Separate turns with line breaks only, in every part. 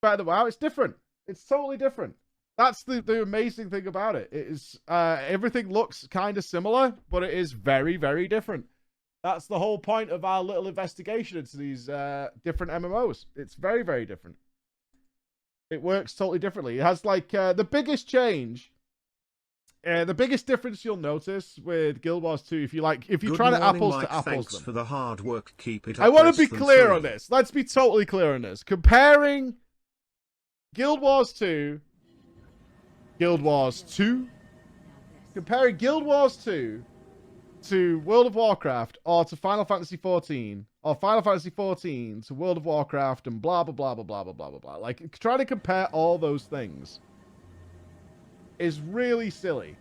better than WoW. It's different. It's totally different. That's the amazing thing about it. It is everything looks kind of similar, but it is very, very different. That's the whole point of our little investigation into these different MMOs. It's very, very different. It works totally differently. It has like the biggest change, the biggest difference you'll notice with Guild Wars 2, if you try to apples to apples
thanks
them.
for the hard work. Keep it up.
I want to be clear on this. Let's be totally clear on this. Comparing Guild Wars 2, comparing Guild Wars 2 to World of Warcraft or to Final Fantasy 14 or Final Fantasy 14 to World of Warcraft and blah blah blah blah blah blah blah blah blah. Like trying to compare all those things is really silly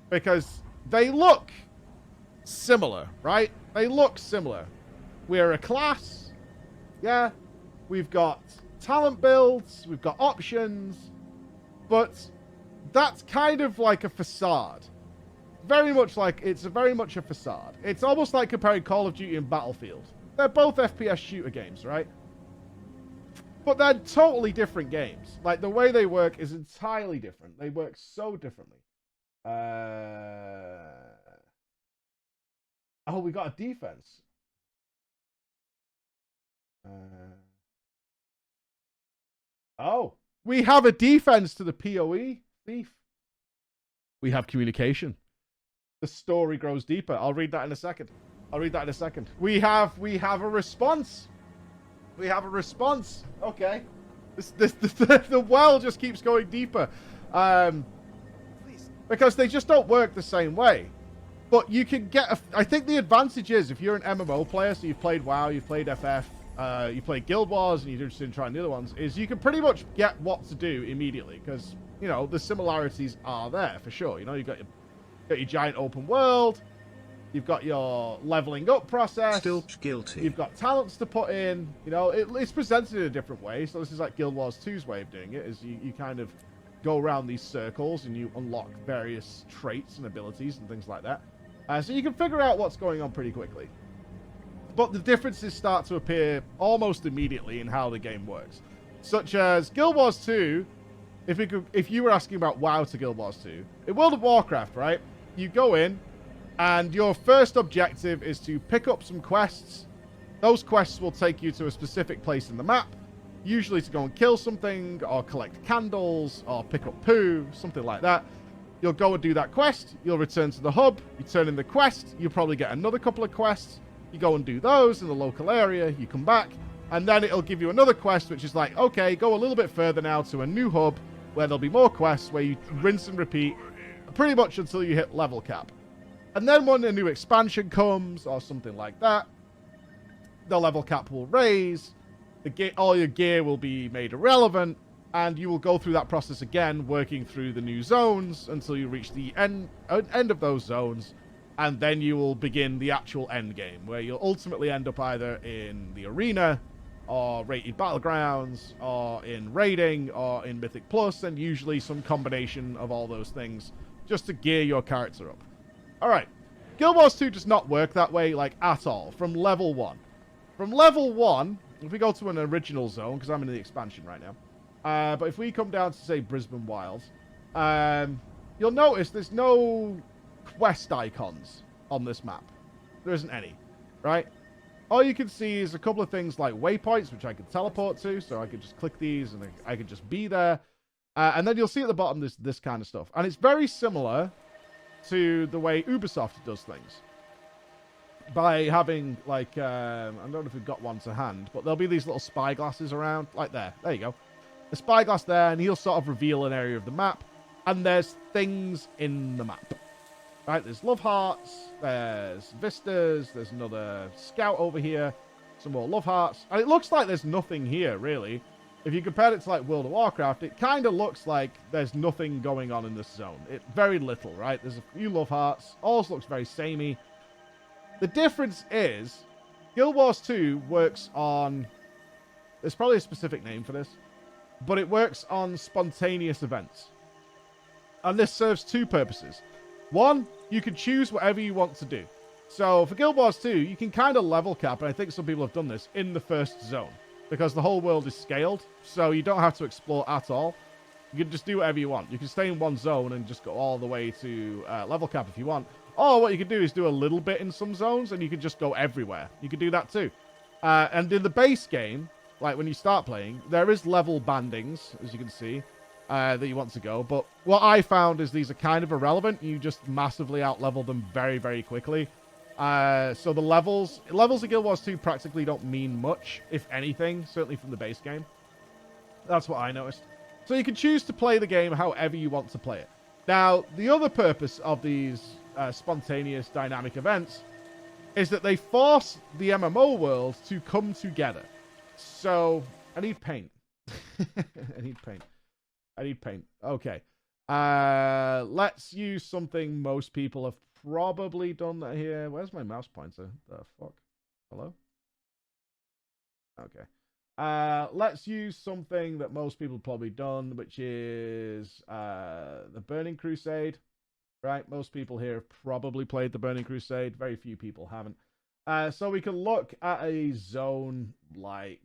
because they look similar, right? They look similar. We're a class, yeah. We've got talent builds, we've got options, but that's kind of like a facade. Very much like, it's very much a facade. It's almost like comparing Call of Duty and Battlefield. They're both FPS shooter games, right? But they're totally different games. Like, the way they work is entirely different. They work so differently. Oh, we got a defense. Oh, we have a defense to the PoE thief. We have communication. The story grows deeper. I'll read that in a second. We have a response. We have a response. Okay. The well just keeps going deeper. Because they just don't work the same way. But you can get... I think the advantage is, if you're an MMO player, so you've played WoW, you've played FF, you played Guild Wars, and you're interested in trying the other ones, is you can pretty much get what to do immediately. Because, you know, the similarities are there, for sure. You know, you've got your giant open world. You've got your leveling up process.
Still guilty.
You've got talents to put in. You know, it's presented in a different way. So this is like Guild Wars 2's way of doing it, is you kind of go around these circles and you unlock various traits and abilities and things like that. So you can figure out what's going on pretty quickly. But the differences start to appear almost immediately in how the game works. Such as Guild Wars 2, if you were asking about WoW to Guild Wars 2, in World of Warcraft, right, you go in, and your first objective is to pick up some quests. Those quests will take you to a specific place in the map, usually to go and kill something, or collect candles, or pick up poo, something like that. You'll go and do that quest, you'll return to the hub, you turn in the quest, you'll probably get another couple of quests, you go and do those in the local area, you come back, and then it'll give you another quest, which is like, okay, go a little bit further now to a new hub, where there'll be more quests, where you rinse and repeat, pretty much until you hit level cap. And then when a new expansion comes, or something like that, the level cap will raise, all your gear will be made irrelevant, and you will go through that process again, working through the new zones until you reach the end of those zones, and then you will begin the actual end game, where you'll ultimately end up either in the arena, or rated battlegrounds, or in raiding, or in Mythic Plus, and usually some combination of all those things, just to gear your character up. Alright, Guild Wars 2 does not work that way, like, at all, from level 1. From level 1, if we go to an original zone, because I'm in the expansion right now, but if we come down to, say, Brisbane Wilds, you'll notice there's no quest icons on this map. There isn't any, right? All you can see is a couple of things like waypoints, which I can teleport to, so I can just click these and I can just be there. And then you'll see at the bottom this kind of stuff. And it's very similar to the way Ubisoft does things. By having, like, I don't know if we've got one to hand, but there'll be these little spyglasses around, like there. There you go. A spyglass there, and he'll sort of reveal an area of the map, and there's things in the map. Right, there's love hearts, there's vistas, there's another scout over here, some more love hearts, and it looks like there's nothing here, really. If you compare it to, like, World of Warcraft, it kind of looks like there's nothing going on in this zone. Very little, right? There's a few love hearts, all looks very samey. The difference is, Guild Wars 2 works on... There's probably a specific name for this, but it works on spontaneous events. And this serves two purposes. One, you can choose whatever you want to do. So for Guild Wars 2, you can kind of level cap, and I think some people have done this, in the first zone. because the whole world is scaled, so you don't have to explore at all. You can just do whatever you want. You can stay in one zone and just go all the way to level cap if you want. Or what you can do is do a little bit in some zones, and you can just go everywhere. You can do that too. And in the base game, like when you start playing, there is level bandings, as you can see, that you want to go. But what I found is these are kind of irrelevant. You just massively out-level them very, very quickly. So the levels of Guild Wars 2 practically don't mean much, if anything, certainly from the base game. That's what I noticed. So you can choose to play the game however you want to play it. Now, the other purpose of these spontaneous dynamic events is that they force the MMO world to come together. So, I need paint. I need paint. Okay. Let's use something most people have probably done that here. Where's my mouse pointer? The fuck? Hello? Okay. Let's use something that most people have probably done, which is the Burning Crusade. Right? Most people here have probably played the Burning Crusade. Very few people haven't. So we can look at a zone like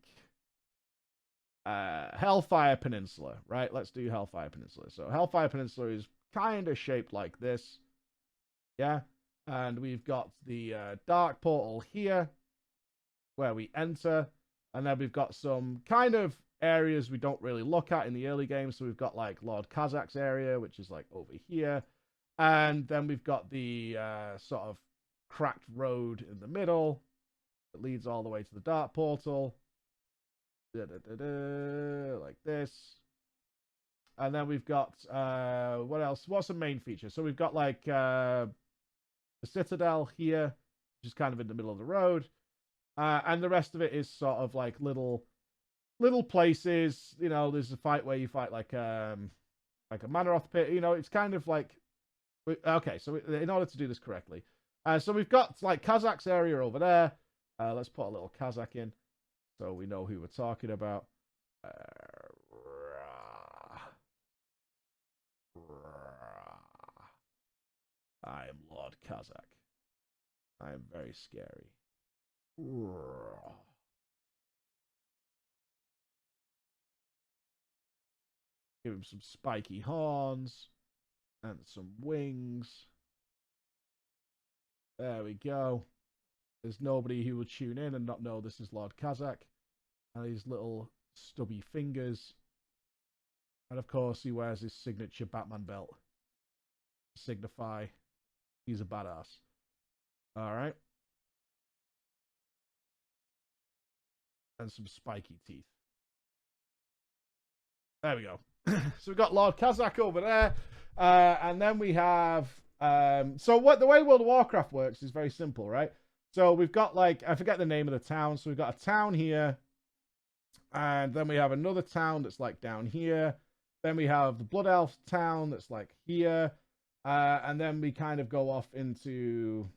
Hellfire Peninsula, right? Let's do Hellfire Peninsula. So Hellfire Peninsula is kind of shaped like this. Yeah? And we've got the Dark Portal here, where we enter. And then we've got some kind of areas we don't really look at in the early game. So we've got like Lord Kazak's area, which is like over here. And then we've got the sort of cracked road in the middle that leads all the way to the Dark Portal. Like this. And then we've got, what else? What's the main feature? So we've got like the Citadel here, which is kind of in the middle of the road. And the rest of it is sort of like little places. You know, there's a fight where you fight like a Manaroth pit. You know, it's kind of like, okay, so in order to do this correctly, so we've got like Kazak's area over there. Let's put a little Kazakh in so we know who we're talking about. I am Lord Kazakh. I am very scary. Give him some spiky horns and some wings. There we go. There's nobody who will tune in and not know this is Lord Kazakh. And his little stubby fingers. And of course, he wears his signature Batman belt to signify he's a badass. Alright. And some spiky teeth. There we go. So we've got Lord Kazakh over there. And then we have... so the way World of Warcraft works is very simple, right? So we've got like... I forget the name of the town. So we've got a town here. And then we have another town that's like down here. Then we have the Blood Elf town that's like here. And then we kind of go off into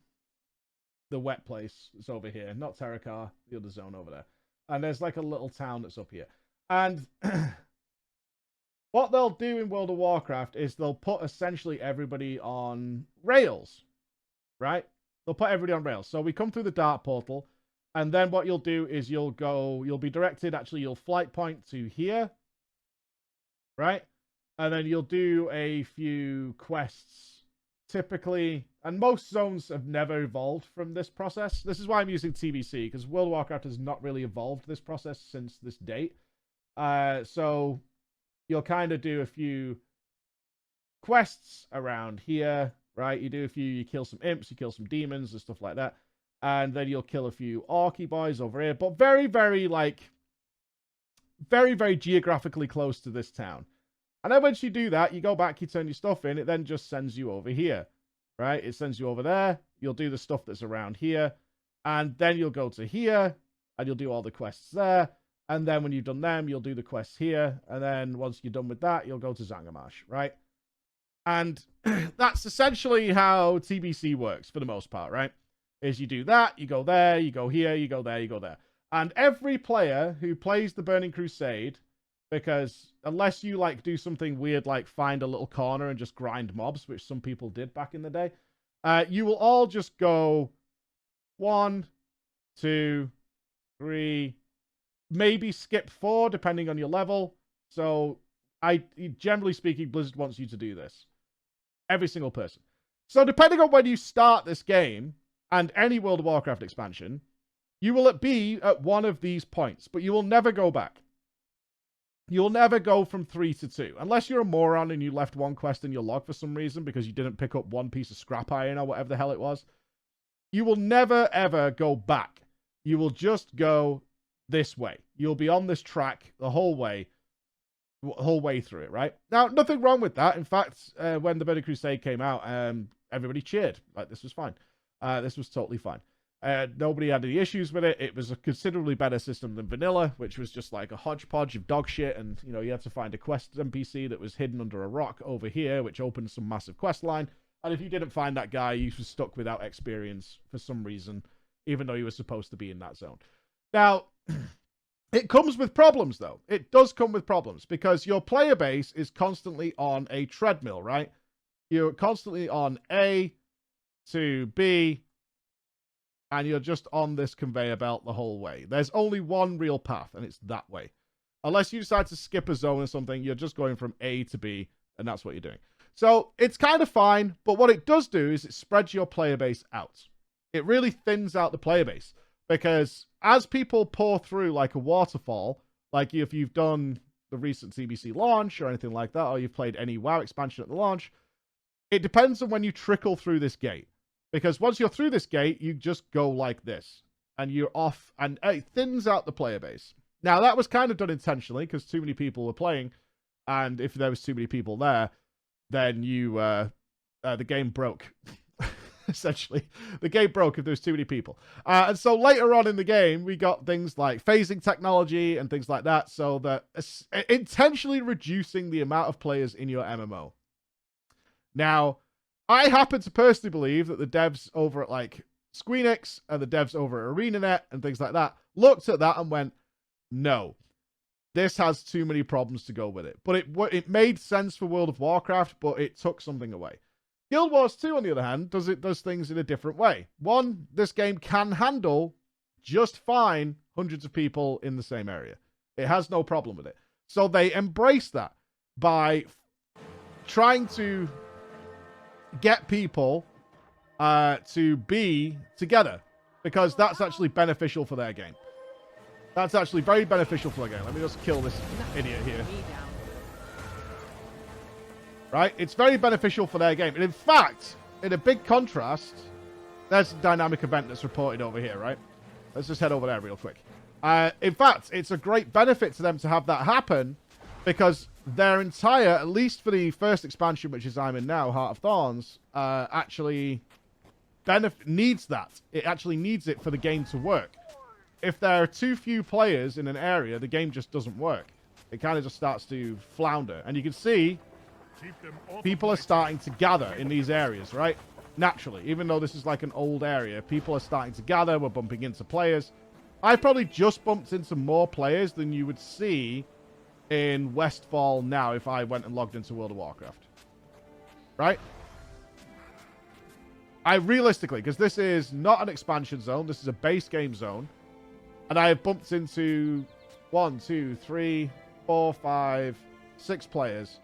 the wet place that's over here. Not Terakar, the other zone over there. And there's like a little town that's up here. And what they'll do in World of Warcraft is they'll put essentially everybody on rails, right? They'll put everybody on rails. So we come through the Dark Portal, and then what you'll do is you'll be directed, actually you'll flight point to here, right? And then you'll do a few quests, typically, and most zones have never evolved from this process. This is why I'm using TBC, because World of Warcraft has not really evolved this process since this date. So you'll kind of do a few quests around here, right? You kill some imps, you kill some demons and stuff like that. And then you'll kill a few orky boys over here, but very, very, very geographically close to this town. And then once you do that, you go back, you turn your stuff in, it then just sends you over here, right? It sends you over there, you'll do the stuff that's around here, and then you'll go to here, and you'll do all the quests there, and then when you've done them, you'll do the quests here, and then once you're done with that, you'll go to Zangamash, right? And that's essentially how TBC works, for the most part, right? Is you do that, you go there, you go here, you go there, you go there. And every player who plays the Burning Crusade, because unless you do something weird like find a little corner and just grind mobs, which some people did back in the day, you will all just go 1, 2, 3, maybe skip 4 depending on your level. So generally speaking, Blizzard wants you to do this. Every single person. So depending on when you start this game and any World of Warcraft expansion, you will be at one of these points, but you will never go back. You'll never go from 3 to 2. Unless you're a moron and you left one quest in your log for some reason because you didn't pick up one piece of scrap iron or whatever the hell it was. You will never, ever go back. You will just go this way. You'll be on this track the whole way through it, right? Now, nothing wrong with that. In fact, when the Burning Crusade came out, everybody cheered. Like, this was fine. This was totally fine. Nobody had any issues with it. It was a considerably better system than vanilla, which was just like a hodgepodge of dog shit. And, you know, you had to find a quest NPC that was hidden under a rock over here, which opened some massive quest line. And if you didn't find that guy, you were stuck without experience for some reason, even though you were supposed to be in that zone. Now, it comes with problems, though. It does come with problems because your player base is constantly on a treadmill, right? You're constantly on A to B, and you're just on this conveyor belt the whole way. There's only one real path, and it's that way. Unless you decide to skip a zone or something, you're just going from A to B, and that's what you're doing. So it's kind of fine, but what it does do is it spreads your player base out. It really thins out the player base, because as people pour through like a waterfall, like if you've done the recent CBC launch or anything like that, or you've played any WoW expansion at the launch, it depends on when you trickle through this gate. Because once you're through this gate, you just go like this. And you're off, and it thins out the player base. Now, that was kind of done intentionally, because too many people were playing. And if there was too many people there, then the game broke. Essentially. The game broke if there was too many people. And so later on in the game, we got things like phasing technology and things like that. So that intentionally reducing the amount of players in your MMO. Now, I happen to personally believe that the devs over at like Squeenix and the devs over at ArenaNet and things like that looked at that and went, no, this has too many problems to go with it. But it made sense for World of Warcraft, but it took something away. Guild Wars 2, on the other hand, does things in a different way. One, this game can handle just fine hundreds of people in the same area. It has no problem with it. So they embrace that by trying to get people to be together, because that's actually beneficial for their game. That's actually very beneficial for their game. Let me just kill this idiot here. Right? It's very beneficial for their game. And in fact, in a big contrast, there's a dynamic event that's reported over here, right? Let's just head over there real quick. In fact, it's a great benefit to them to have that happen, because their entire, at least for the first expansion, which is I'm in now, Heart of Thorns, actually needs that. It actually needs it for the game to work. If there are too few players in an area, the game just doesn't work. It kind of just starts to flounder. And you can see people are starting to gather in these areas, right? Naturally, even though this is like an old area, people are starting to gather. We're bumping into players. I probably just bumped into more players than you would see in Westfall now if I went and logged into World of Warcraft. Right? Realistically, because this is not an expansion zone, this is a base game zone, and I have bumped into 1, 2, 3, 4, 5, 6 players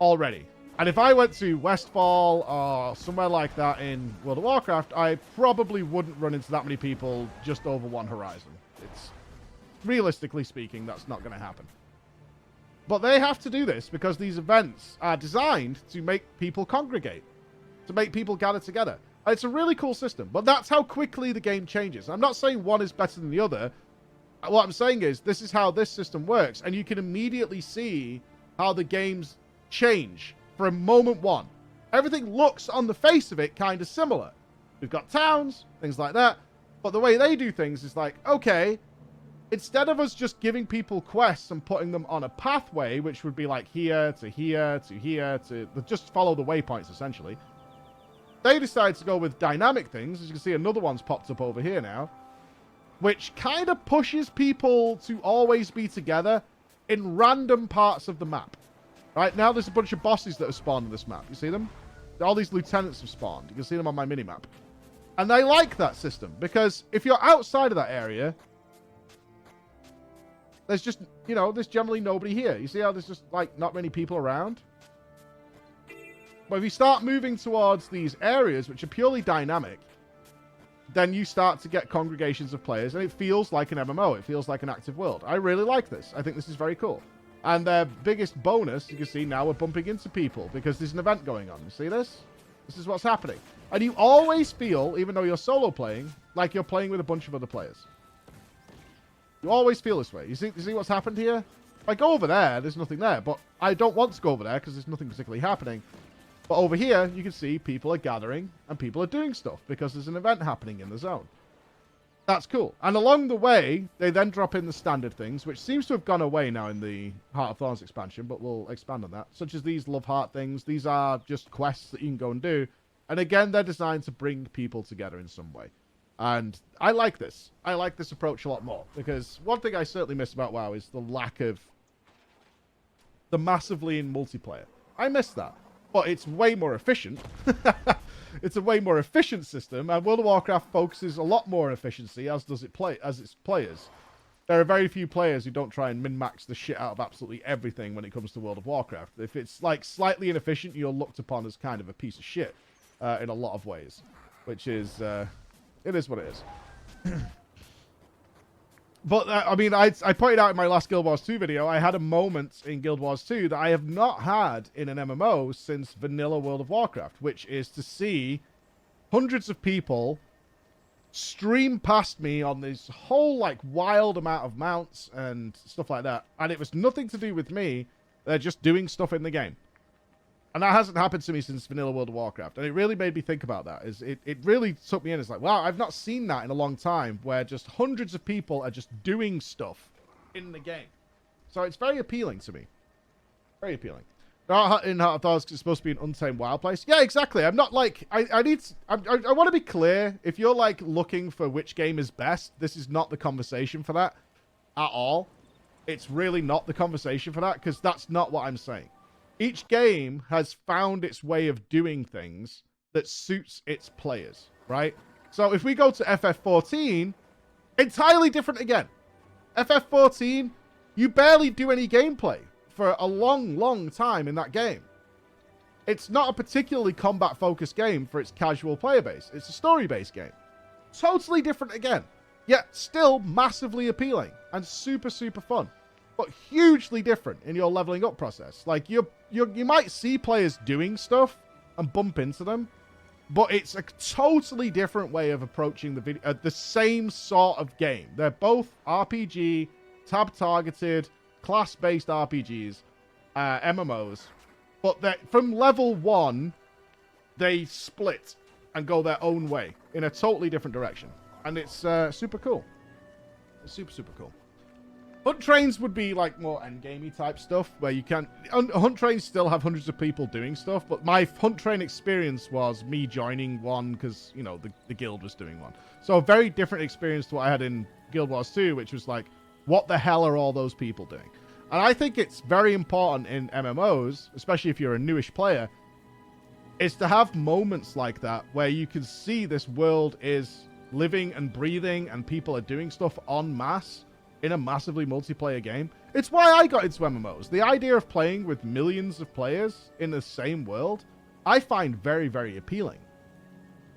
already. And if I went to Westfall or somewhere like that in World of Warcraft, I probably wouldn't run into that many people just over one horizon. It's, realistically speaking, that's not going to happen. But they have to do this because these events are designed to make people congregate, to make people gather together. And it's a really cool system, but that's how quickly the game changes. I'm not saying one is better than the other. What I'm saying is this is how this system works, and you can immediately see how the games change from moment one. Everything looks on the face of it kind of similar. We've got towns, things like that, but the way they do things is like, okay, instead of us just giving people quests and putting them on a pathway, which would be like here to here to here to just follow the waypoints essentially, they decide to go with dynamic things. As you can see, another one's popped up over here now, which kind of pushes people to always be together in random parts of the map. Right, now there's a bunch of bosses that have spawned on this map. You see them? All these lieutenants have spawned. You can see them on my minimap. And they like that system, because if you're outside of that area, there's just, you know, there's generally nobody here. You see how there's just, like, not many people around? But if you start moving towards these areas, which are purely dynamic, then you start to get congregations of players, and it feels like an MMO. It feels like an active world. I really like this. I think this is very cool. And their biggest bonus, you can see now we're bumping into people because there's an event going on. You see this? This is what's happening. And you always feel, even though you're solo playing, like you're playing with a bunch of other players. You always feel this way. You see what's happened here? If I go over there, there's nothing there. But I don't want to go over there because there's nothing particularly happening. But over here, you can see people are gathering and people are doing stuff because there's an event happening in the zone. That's cool. And along the way, they then drop in the standard things, which seems to have gone away now in the Heart of Thorns expansion, but we'll expand on that. Such as these Love Heart things. These are just quests that you can go and do. And again, they're designed to bring people together in some way. And I like this. I like this approach a lot more. Because one thing I certainly miss about WoW is the lack of the massively in multiplayer. I miss that. But it's way more efficient. It's a way more efficient system, and World of Warcraft focuses a lot more on efficiency, as does its players. There are very few players who don't try and min-max the shit out of absolutely everything when it comes to World of Warcraft. If it's like slightly inefficient, you're looked upon as kind of a piece of shit in a lot of ways, which is it is what it is. But, I mean, I pointed out in my last Guild Wars 2 video, I had a moment in Guild Wars 2 that I have not had in an MMO since vanilla World of Warcraft, which is to see hundreds of people stream past me on this whole, like, wild amount of mounts and stuff like that. And it was nothing to do with me. They're just doing stuff in the game. And that hasn't happened to me since vanilla World of Warcraft. And it really made me think about that. It really took me in. It's like, wow, I've not seen that in a long time, where just hundreds of people are just doing stuff in the game. So it's very appealing to me. Very appealing. In Heart of Thorns, it's supposed to be an untamed wild place. Yeah, exactly. I'm not like... I want to be clear. If you're like looking for which game is best, this is not the conversation for that at all. It's really not the conversation for that, because that's not what I'm saying. Each game has found its way of doing things that suits its players, right? So if we go to FF14, entirely different again. FF14, you barely do any gameplay for a long, long time in that game. It's not a particularly combat-focused game for its casual player base. It's a story-based game. Totally different again. Yet still massively appealing and super, super fun. But hugely different in your leveling up process. Like, you might see players doing stuff and bump into them, but it's a totally different way of approaching the video, the same sort of game. They're both RPG, tab-targeted, class-based RPGs, MMOs, but from level 1, they split and go their own way in a totally different direction. And it's super cool. It's super, super cool. Hunt trains would be like more endgamey type stuff where you can... Hunt trains still have hundreds of people doing stuff, but my hunt train experience was me joining one because, you know, the guild was doing one. So a very different experience to what I had in Guild Wars 2, which was like, what the hell are all those people doing? And I think it's very important in MMOs, especially if you're a newish player, is to have moments like that where you can see this world is living and breathing and people are doing stuff en masse in a massively multiplayer game. It's why I got into MMOs. The idea of playing with millions of players in the same world, I find very, very appealing.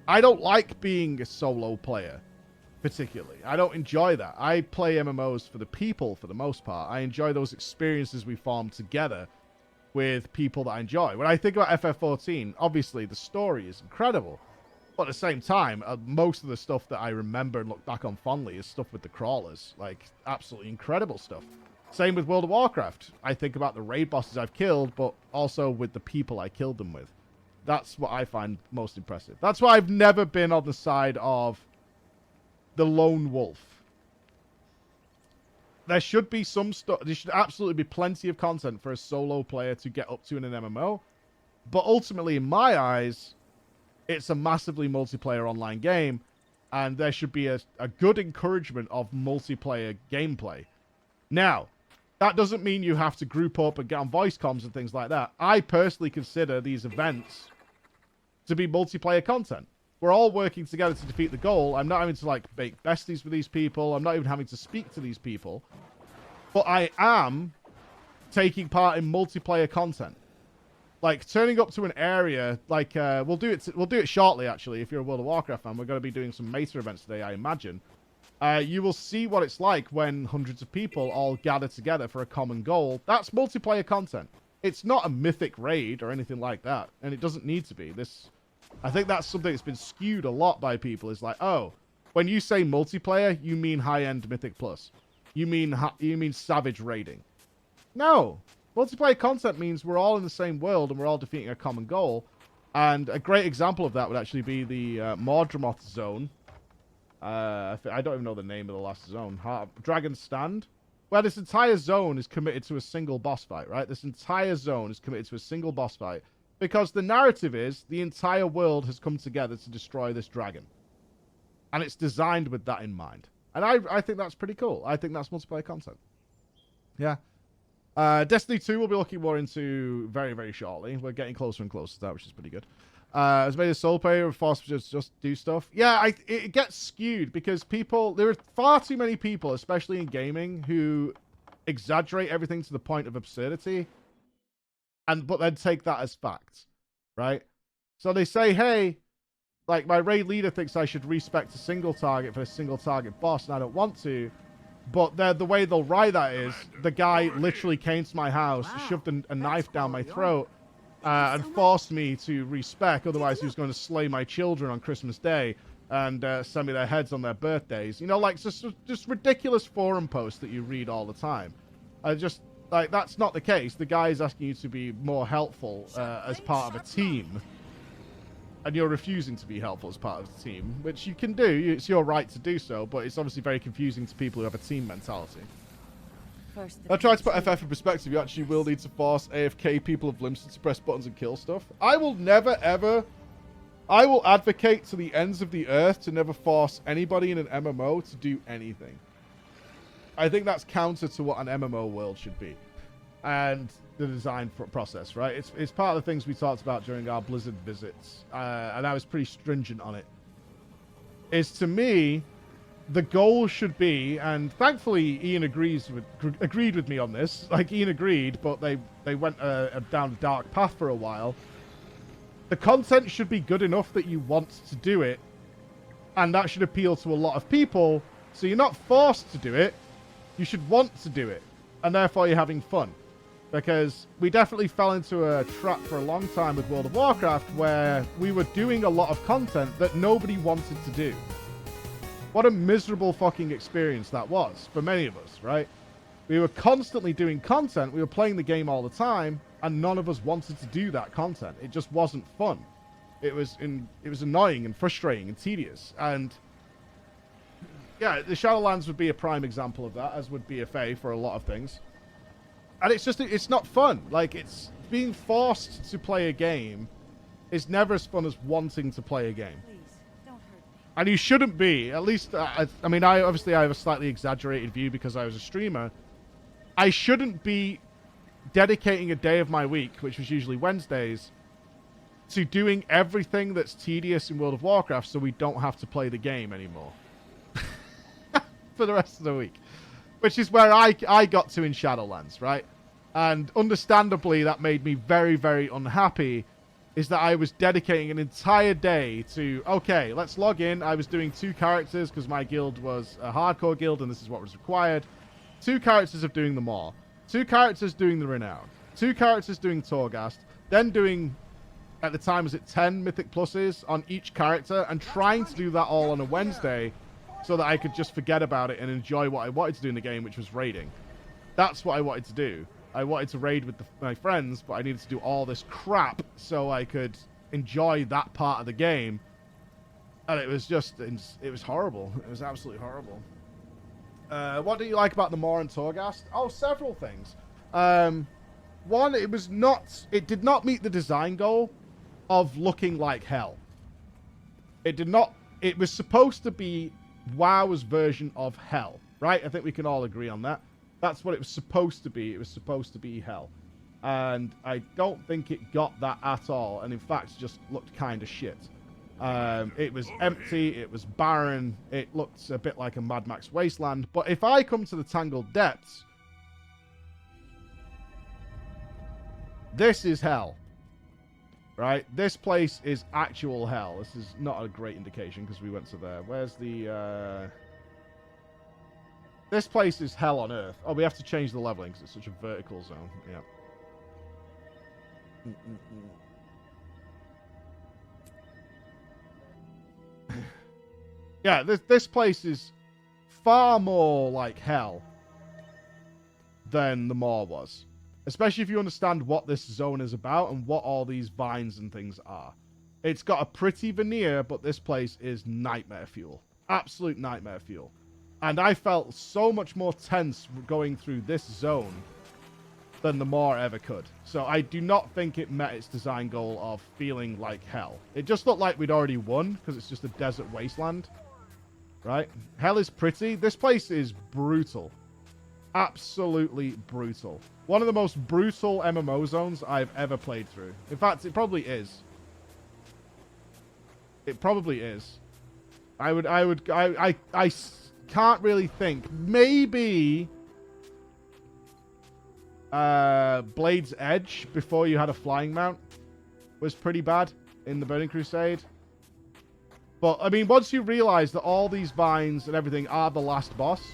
I don't like being a solo player, particularly. I don't enjoy that. I play MMOs for the people, for the most part. I enjoy those experiences we form together with people that I enjoy. When I think about FF14, obviously the story is incredible. But at the same time, most of the stuff that I remember and look back on fondly is stuff with the crawlers. Like, absolutely incredible stuff. Same with World of Warcraft. I think about the raid bosses I've killed, but also with the people I killed them with. That's what I find most impressive. That's why I've never been on the side of the lone wolf. There should be some stuff. There should absolutely be plenty of content for a solo player to get up to in an MMO. But ultimately, in my eyes, it's a massively multiplayer online game, and there should be a good encouragement of multiplayer gameplay. Now, that doesn't mean you have to group up and get on voice comms and things like that. I personally consider these events to be multiplayer content. We're all working together to defeat the goal. I'm not having to, like, make besties with these people. I'm not even having to speak to these people. but I am taking part in multiplayer content. Like turning up to an area, like we'll do it shortly actually. If you're a World of Warcraft fan, we're going to be doing some meta events today, I imagine. You will see what it's like when hundreds of people all gather together for a common goal. That's multiplayer content. It's not a mythic raid or anything like that, and it doesn't need to be. I think that's something that's been skewed a lot by people. Is like, oh, when you say multiplayer, you mean high-end Mythic Plus. You mean savage raiding. No. Multiplayer content means we're all in the same world and we're all defeating a common goal. And a great example of that would actually be the Mordramoth zone. I don't even know the name of the last zone. Dragon's Stand. Where this entire zone is committed to a single boss fight, right? This entire zone is committed to a single boss fight. Because the narrative is the entire world has come together to destroy this dragon. And it's designed with that in mind. And I think that's pretty cool. I think that's multiplayer content. Yeah. Destiny 2 we'll be looking more into very, very shortly. We're getting closer and closer to that, which is pretty good. As made a solo player, forced to just do stuff. Yeah, it gets skewed because there are far too many people, especially in gaming, who exaggerate everything to the point of absurdity, but then take that as fact, right? So they say, hey, like my raid leader thinks I should respect a single target for a single target boss, and I don't want to. But the way they'll write that is the guy literally came to my house, shoved a knife down my throat, and forced me to respec. Otherwise, he was going to slay my children on Christmas Day and send me their heads on their birthdays. You know, like just ridiculous forum posts that you read all the time. Like that's not the case. The guy is asking you to be more helpful as part of a team. And you're refusing to be helpful as part of the team, which you can do. It's your right to do so, but it's obviously very confusing to people who have a team mentality. I tried to put FF in perspective. You actually will need to force AFK people of Limson to press buttons and kill stuff. I will never, ever... I will advocate to the ends of the earth to never force anybody in an MMO to do anything. I think that's counter to what an MMO world should be. And the design process, right? It's part of the things we talked about during our Blizzard visits, and I was pretty stringent on it. Is to me, the goal should be, and thankfully Ian agreed with me on this. Like Ian agreed, but they went down a dark path for a while. The content should be good enough that you want to do it, and that should appeal to a lot of people. So you're not forced to do it. You should want to do it, and therefore you're having fun. Because we definitely fell into a trap for a long time with World of Warcraft where we were doing a lot of content that nobody wanted to do. What a miserable fucking experience that was for many of us, right? We were constantly doing content, we were playing the game all the time, and none of us wanted to do that content. It just wasn't fun. It was annoying and frustrating and tedious. And yeah, the Shadowlands would be a prime example of that, as would BFA for a lot of things. And it's not fun. Like, it's being forced to play a game is never as fun as wanting to play a game.
Please, don't hurt me.
And you shouldn't be. At least, I mean, I have a slightly exaggerated view because I was a streamer. I shouldn't be dedicating a day of my week, which was usually Wednesdays, to doing everything that's tedious in World of Warcraft so we don't have to play the game anymore. For the rest of the week. Which is where I got to in Shadowlands, right? And understandably, that made me very, very unhappy, is that I was dedicating an entire day to, okay, let's log in. I was doing 2 characters because my guild was a hardcore guild and this is what was required. 2 characters of doing the Maw. 2 characters doing the Renown. 2 characters doing Torghast. Then doing, at the time, was it 10 Mythic Pluses on each character, and trying to do that all on a Wednesday so that I could just forget about it and enjoy what I wanted to do in the game, which was raiding. That's what I wanted to do. I wanted to raid with my friends, but I needed to do all this crap so I could enjoy that part of the game. And it was just, it was horrible. It was absolutely horrible. What do you like about the Maw and Torghast? Oh, several things. One, it did not meet the design goal of looking like hell. It was supposed to be WoW's version of hell, right? I think we can all agree on that. That's what it was supposed to be. It was supposed to be hell. And I don't think it got that at all. And in fact, just looked kind of shit. It was empty. It was barren. It looked a bit like a Mad Max wasteland. But if I come to the Tangled Depths, This is hell. Right? This place is actual hell. This is not a great indication because we went to there. Where's the... This place is hell on earth. Oh, we have to change the leveling because it's such a vertical zone. Yeah. Yeah, this place is far more like hell than the Maw was. Especially if you understand what this zone is about and what all these vines and things are. It's got a pretty veneer, but this place is nightmare fuel. Absolute nightmare fuel. And I felt so much more tense going through this zone than the Maw ever could. So I do not think it met its design goal of feeling like hell. It just looked like we'd already won because it's just a desert wasteland. Right? Hell is pretty. This place is brutal. Absolutely brutal. One of the most brutal MMO zones I've ever played through. In fact, it probably is. It probably is. I can't really think. Maybe Blade's Edge, before you had a flying mount, was pretty bad in the Burning Crusade. But, I mean, once you realize that all these vines and everything are the last boss,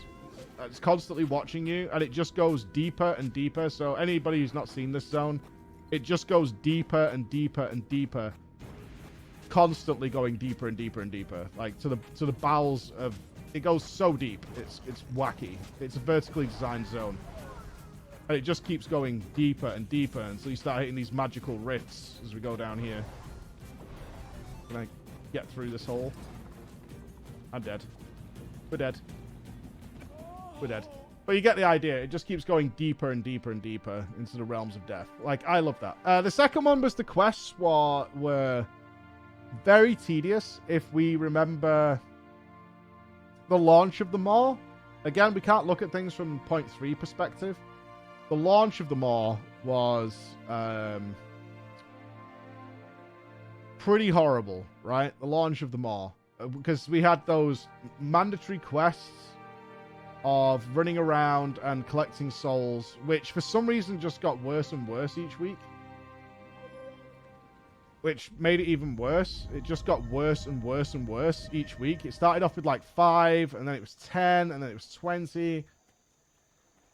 it's constantly watching you, and it just goes deeper and deeper. So anybody who's not seen this zone, it just goes deeper and deeper and deeper. Constantly going deeper and deeper and deeper. Like, to the bowels of... It goes so deep. It's wacky. It's a vertically designed zone. And it just keeps going deeper and deeper until you start hitting these magical rifts as we go down here. Can I get through this hole? I'm dead. We're dead. We're dead. But you get the idea. It just keeps going deeper and deeper and deeper into the realms of death. Like, I love that. The second one was the quests were very tedious. If we remember the launch of the Maw. Again, we can't look at things from point 3 perspective. The launch of the Maw was pretty horrible, right? The launch of the Maw. Because we had those mandatory quests of running around and collecting souls, which for some reason just got worse and worse each week. Which made it even worse. It just got worse and worse and worse each week. It started off with like 5, and then it was 10, and then it was 20.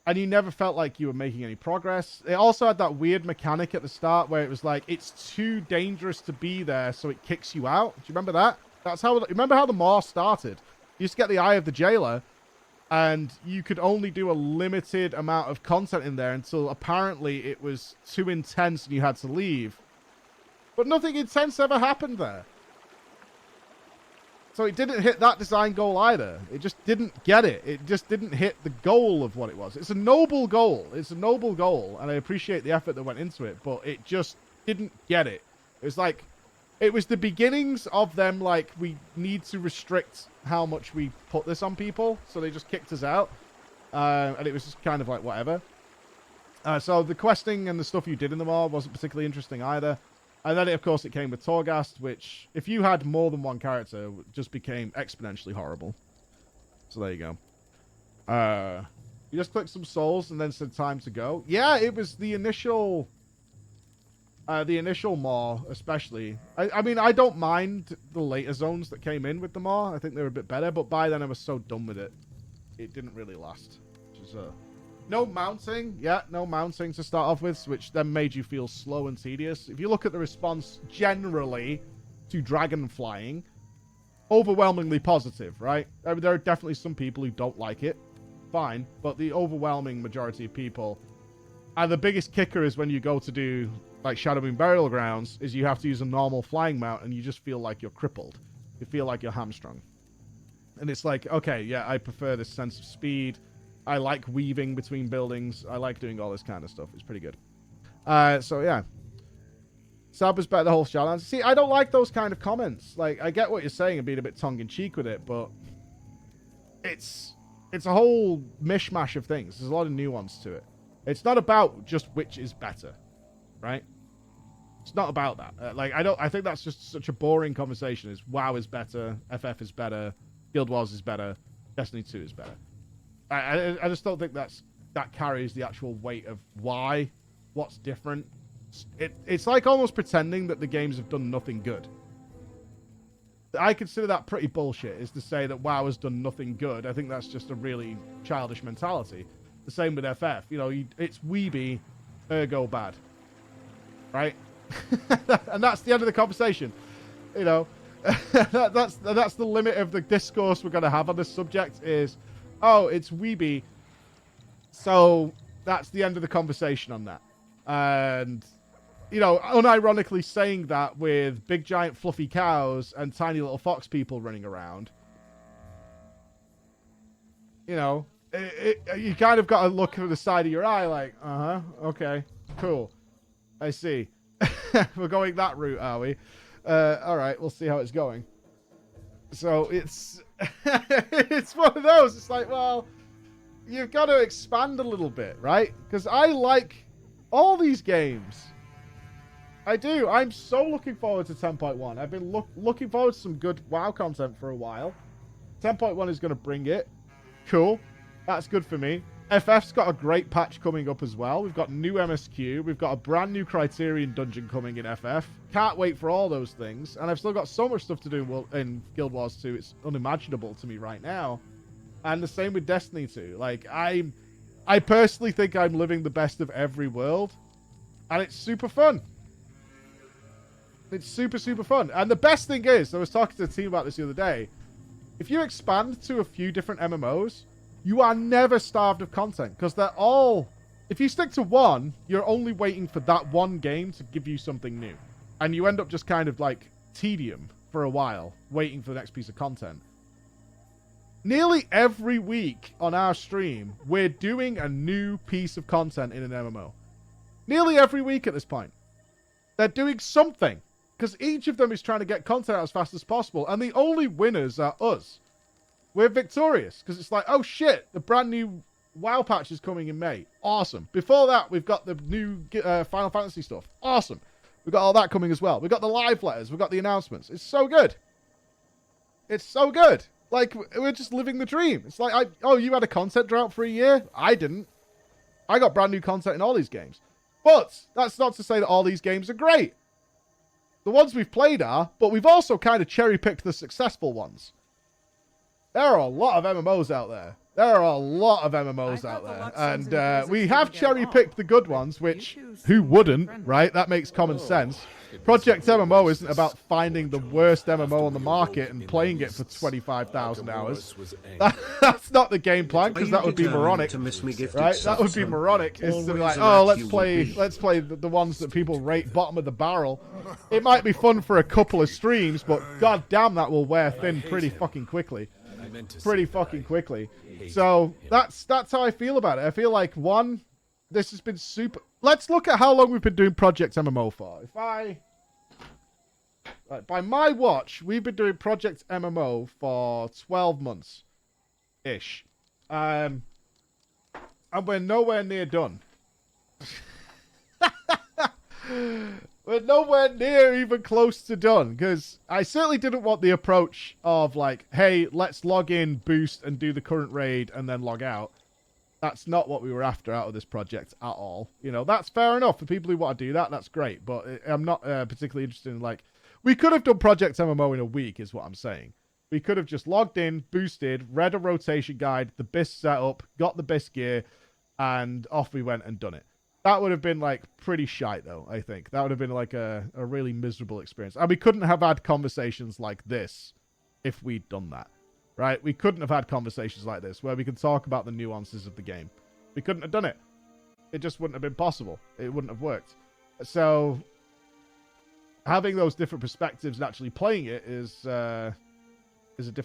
And you never felt like you were making any progress. It also had that weird mechanic at the start where it was like, it's too dangerous to be there, so it kicks you out. Do you remember that? That's how. Remember how the Maw started? You used to get the Eye of the Jailer, and you could only do a limited amount of content in there until apparently it was too intense and you had to leave. But nothing intense ever happened there. So it didn't hit that design goal either. It just didn't get it. It just didn't hit the goal of what it was. It's a noble goal. It's a noble goal, and I appreciate the effort that went into it, but it just didn't get it. It was like, it was the beginnings of them, like, we need to restrict how much we put this on people, so they just kicked us out. And it was just kind of like, whatever. So the questing and the stuff you did in the Maw wasn't particularly interesting either. And then, of course, it came with Torghast, which, if you had more than one character, just became exponentially horrible. So there you go. You just clicked some souls and then said time to go. Yeah, it was the initial Maw, especially. I mean, I don't mind the later zones that came in with the Maw. I think they were a bit better, but by then I was so done with it. It didn't really last. Which is, no mounting. Yeah, no mounting to start off with, which then made you feel slow and tedious. If you look at the response generally to dragon flying, overwhelmingly positive, right? I mean, there are definitely some people who don't like it. Fine. But the overwhelming majority of people... And the biggest kicker is when you go to do, like, Shadowmoon Burial Grounds, is you have to use a normal flying mount, and you just feel like you're crippled. You feel like you're hamstrung. And it's like, okay, yeah, I prefer this sense of speed. I like weaving between buildings. I like doing all this kind of stuff. It's pretty good. So, yeah. Sab was better the whole Shadowlands. See, I don't like those kind of comments. Like, I get what you're saying and being a bit tongue-in-cheek with it, but it's a whole mishmash of things. There's a lot of nuance to it. It's not about just which is better, right? It's not about that. I think that's just such a boring conversation. Is WoW is better, FF is better, Guild Wars is better, Destiny 2 is better. I just don't think that carries the actual weight of why, what's different, it's like almost pretending that the games have done nothing good. I consider that pretty bullshit, is to say that WoW has done nothing good. I think that's just a really childish mentality. The same with FF. You know, it's weeby, ergo bad. Right? And that's the end of the conversation. You know, that's the limit of the discourse we're going to have on this subject is, oh, it's weeby. So that's the end of the conversation on that. And, you know, unironically saying that with big giant fluffy cows and tiny little fox people running around, you know, you kind of got to look to the side of your eye like, okay, cool. I see. We're going that route, are we? All right, we'll see how it's going. So it's it's one of those. It's like, well, you've got to expand a little bit, right? Because I like all these games. I do. I'm so looking forward to 10.1. I've been looking forward to some good WoW content for a while. 10.1 is going to bring it. Cool. That's good for me. FF's got a great patch coming up as well. We've got new MSQ. We've got a brand new Criterion dungeon coming in FF. Can't wait for all those things. And I've still got so much stuff to do in Guild Wars 2. It's unimaginable to me right now. And the same with Destiny 2. Like, I personally think I'm living the best of every world. And it's super fun. It's super, super fun. And the best thing is, I was talking to the team about this the other day. If you expand to a few different MMOs, you are never starved of content. Because they're all... If you stick to one, you're only waiting for that one game to give you something new. And you end up just kind of like tedium for a while, waiting for the next piece of content. Nearly every week on our stream, we're doing a new piece of content in an MMO. Nearly every week at this point. They're doing something. Because each of them is trying to get content out as fast as possible. And the only winners are us. We're victorious. Because it's like, oh shit, the brand new WoW patch is coming in May. Awesome. Before that, we've got the new Final Fantasy stuff. Awesome. We've got all that coming as well. We've got the live letters. We've got the announcements. It's so good. It's so good. Like, we're just living the dream. It's like, oh, you had a content drought for a year? I didn't. I got brand new content in all these games. But that's not to say that all these games are great. The ones we've played are, but we've also kind of cherry-picked the successful ones. There are a lot of MMOs out there. There are a lot of MMOs out there. And we have cherry-picked the good ones, which, who wouldn't, right? That makes common sense. Project MMO isn't about finding the worst MMO on the market and playing it for 25,000 hours. That's not the game plan, because that would be moronic, right? That would be moronic. It's to be like, oh, let's play the ones that people rate bottom of the barrel. It might be fun for a couple of streams, but god damn, that will wear thin pretty fucking quickly. Pretty fucking quickly. So that's how I feel about it. I feel like, one, this has been super... Let's look at how long we've been doing Project MMO for. By my watch, we've been doing Project MMO for 12 months-ish. And we're nowhere near done. We're nowhere near even close to done, because I certainly didn't want the approach of like, hey, let's log in, boost, and do the current raid, and then log out. That's not what we were after out of this project at all. You know, that's fair enough. For people who want to do that, that's great. But I'm not particularly interested in, like... We could have done Project MMO in a week, is what I'm saying. We could have just logged in, boosted, read a rotation guide, the BIS setup, got the BIS gear, and off we went and done it. That would have been, like, pretty shite, though, I think. That would have been, like, a really miserable experience. And we couldn't have had conversations like this if we'd done that. Right? We couldn't have had conversations like this where we could talk about the nuances of the game. We couldn't have done it. It just wouldn't have been possible. It wouldn't have worked. So, having those different perspectives and actually playing it is a different